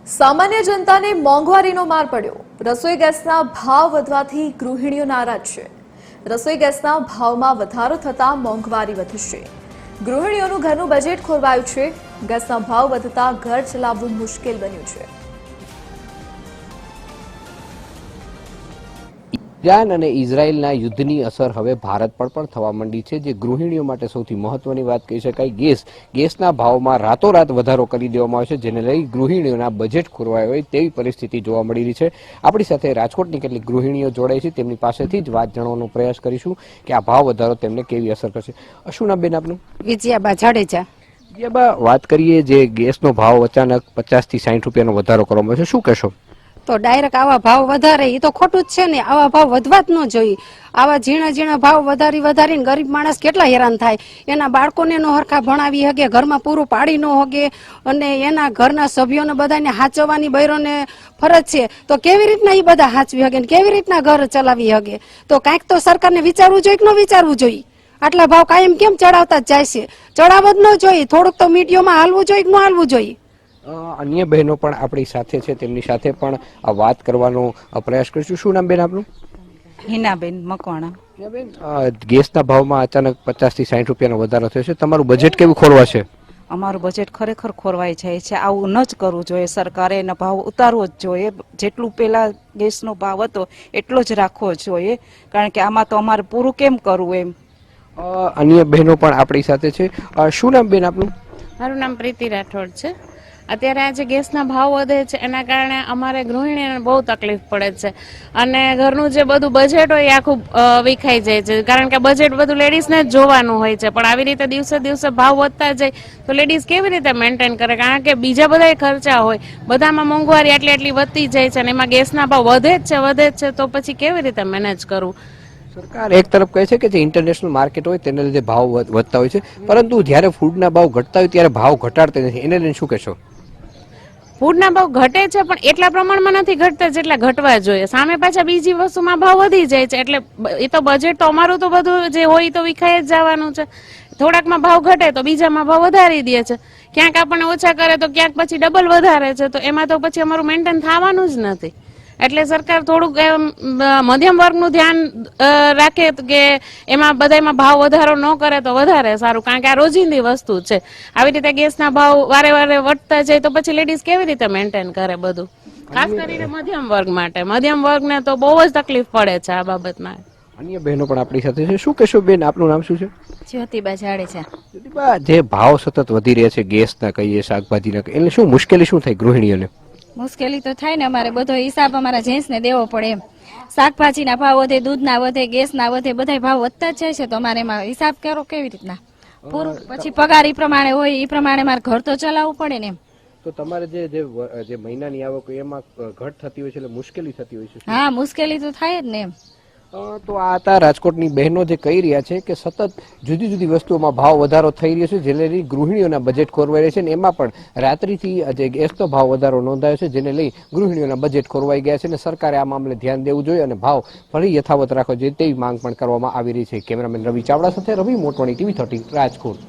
સામાન્ય જનતાને મોંઘવારીનો માર પડ્યો। રસોઈ ગેસના ભાવ વધવાથી ગૃહિણીઓ નારાજ છે। રસોઈ ગેસના ભાવમાં વધારો થતાં મોંઘવારી વધશે। ગૃહિણીઓનું ઘરનું બજેટ ખોરવાયું છે। ગેસના ભાવ વધતા ઘર ચલાવવું મુશ્કેલ બન્યું છે। ઈરાન અને ઇઝરાયલના યુદ્ધની અસર હવે ભારત પર પણ થવા માંડી છે, જે ગૃહિણીઓ માટે સૌથી મહત્વની વાત કહી શકાય। ગેસના ભાવમાં રાતોરાત વધારો કરી દેવામાં આવ્યો છે, જેને લઈ ગૃહિણીઓના બજેટ ખોરવાય હોય તેવી પરિસ્થિતિ જોવા મળી રહી છે। આપણી સાથે રાજકોટની કેટલીક ગૃહિણીઓ જોડાઈ છે, તેમની પાસેથી જ વાત જાણવાનો પ્રયાસ કરીશું કે આ ભાવ વધારો તેમને કેવી અસર કરશે। શું નામ બેન આપનું? વિજયાબા જાડેજા। વિજયાબા, વાત કરીએ જે ગેસનો ભાવ અચાનક 50 થી 60 રૂપિયાનો વધારો કરવામાં આવ્યો છે, શું કહેશો? તો ડાયરેક્ટ આવા ભાવ વધારે એ તો ખોટું જ છે ને। આવા ભાવ વધવા જ ન જોઈએ। આવા ઝીણા ઝીણા ભાવ વધારીને ગરીબ માણસ કેટલા હેરાન થાય। એના બાળકોને નો હરખા ભણાવી શકે, ઘરમાં પૂરું પાડી ન શકે, અને એના ઘરના સભ્યોને બધાને હાચવવાની બૈરોને ફરજ છે, તો કેવી રીતના એ બધા હાચવી શકે, કેવી રીતના ઘર ચલાવી શકે? તો કાંઈક તો સરકારને વિચારવું જોઈએ કે ન વિચારવું જોઈએ? આટલા ભાવ કાયમ કેમ ચડાવતા જ જાય છે? ચડાવવો જ ન જોઈએ, થોડુંક તો મીડિયામાં હાલવું જોઈએ કે ન હાલવું જોઈએ? અન્ય બહેનો પણ આપણી સાથે છે, તેમની સાથે પણ વાત કરવાનો પ્રયાસ કરીશું। શું નામ બેન આપનું? હિનાબેન મકવાણા। બેન, ગેસના ભાવમાં અચાનક 50 થી 60 રૂપિયાનો વધારો થયો છે, તમારું બજેટ કેવું ખોરવા છે? અમારું બજેટ ખરેખર ખોરવાઈ જાય છે। આવું ન જ કરવું જોઈએ। સરકારે એનો ભાવ ઉતારવો જ જોઈએ। જેટલું પહેલા ગેસનો ભાવ હતો એટલો જ રાખવો જોઈએ, કારણ કે આમાં તો અમારે પૂરું કેમ કરવું એમ। અન્ય બહેનો પણ આપણી સાથે છે। શું નામ બેન આપનું? મારું નામ પ્રીતિ રાઠોડ છે। અત્યારે આજે ગેસના ભાવ વધે છે એના કારણે અમારે ગૃહિણીઓને બહુ તકલીફ પડે છે, અને ઘરનું જે બધું બજેટ હોય એ આખું વિખાઈ જાય છે, કારણ કે બજેટ બધું લેડીઝને જ જોવાનું હોય છે। પણ આવી રીતે દિવસે દિવસે ભાવ વધતા જાય તો લેડીઝ કેવી રીતે મેન્ટેન કરે? કારણ કે બીજા બધા ખર્ચા હોય, બધામાં મોંઘવારી આટલી વધતી જાય છે, અને એમાં ગેસના ભાવ વધે જ છે, તો પછી કેવી રીતે મેનેજ કરવું? સરકાર એક તરફ કહે છે કે જે ઇન્ટરનેશનલ માર્કેટ હોય તેને લીધે ભાવ વધતા હોય છે, પરંતુ જ્યારે ફૂડના ભાવ ઘટતા હોય ત્યારે ભાવ ઘટાડતા નથી, એને લઈને શું કહેશો? ફૂડના ભાવ ઘટે છે પણ એટલા પ્રમાણમાં નથી ઘટતા જેટલા ઘટવા જોઈએ। સામે પાછા બીજી વસ્તુમાં ભાવ વધી જાય છે, એટલે એ તો બજેટ તો અમારું તો બધું જે હોય તો વિખાઈ જ જવાનું છે। થોડાકમાં ભાવ ઘટે તો બીજામાં ભાવ વધારી દે છે, ક્યાંક આપણને ઓછા કરે તો ક્યાંક પછી ડબલ વધારે છે, તો એમાં તો પછી અમારું મેન્ટેન થવાનું જ નથી। એટલે સરકાર થોડુંક મધ્યમ વર્ગનું ધ્યાન રાખે કે એમાં બધામાં ભાવ વધારો ન કરે તો વધારે સારું, કારણ કે આ રોજિંદી વસ્તુ છે। આવી રીતે ગેસના ભાવ વારે વારે વધતા જાય તો પછી લેડીઝ કેવી રીતે મેન્ટેન કરે બધું? ખાસ કરીને મધ્યમ વર્ગ માટે, મધ્યમ વર્ગને તો બહુ જ તકલીફ પડે છે આ બાબતમાં। અન્ય બહેનો પણ આપણી સાથે છે। શું કહેશો બેન, આપનું નામ શું છે? જ્યોતિબા જાડેજા। જ્યોતિબા, જે ભાવ સતત વધી રહ્યા છે ગેસના કહીએ, શાકભાજીના કહીએ, એટલે શું મુશ્કેલી શું થાય ગૃહિણીઓને? મુશ્કેલી તો થાય ને, અમારે બધો હિસાબ અમારા જેન્ટ્સને દેવો પડે એમ। શાકભાજીના ભાવ વધે, દૂધના વધે, ગેસના વધે, બધા ભાવ વધતા જ જાય છે, તો અમારે એમાં હિસાબ કરો કેવી રીતના? પૂરું પછી પગાર ઈ પ્રમાણે હોય, એ પ્રમાણે મારે ઘર તો ચલાવવું પડે ને એમ। તો તમારે જે મહિનાની આવક હોય એમાં ઘટ થતી હોય છે, એટલે મુશ્કેલી થતી હોય છે? હા, મુશ્કેલી તો થાય જ ને એમ। તો આ હતા રાજકોટની બહેનો જે કહી રહ્યા છે કે સતત જુદી જુદી વસ્તુઓમાં ભાવ વધારો થઈ રહ્યો છે, જેને લઈ ગૃહિણીઓના બજેટ ખોરવાઈ રહ્યા છે, અને એમાં પણ રાત્રિથી જે ગેસનો ભાવ વધારો નોંધાયો છે, જેને લઈ ગૃહિણીઓના બજેટ ખોરવાઈ ગયા છે, અને સરકારે આ મામલે ધ્યાન દેવું જોઈએ અને ભાવ ફરી યથાવત રાખવો જોઈએ તેવી માંગ પણ કરવામાં આવી રહી છે। કેમેરામેન રવિ ચાવડા સાથે રવિ મોટવાણી, TV 13 રાજકોટ।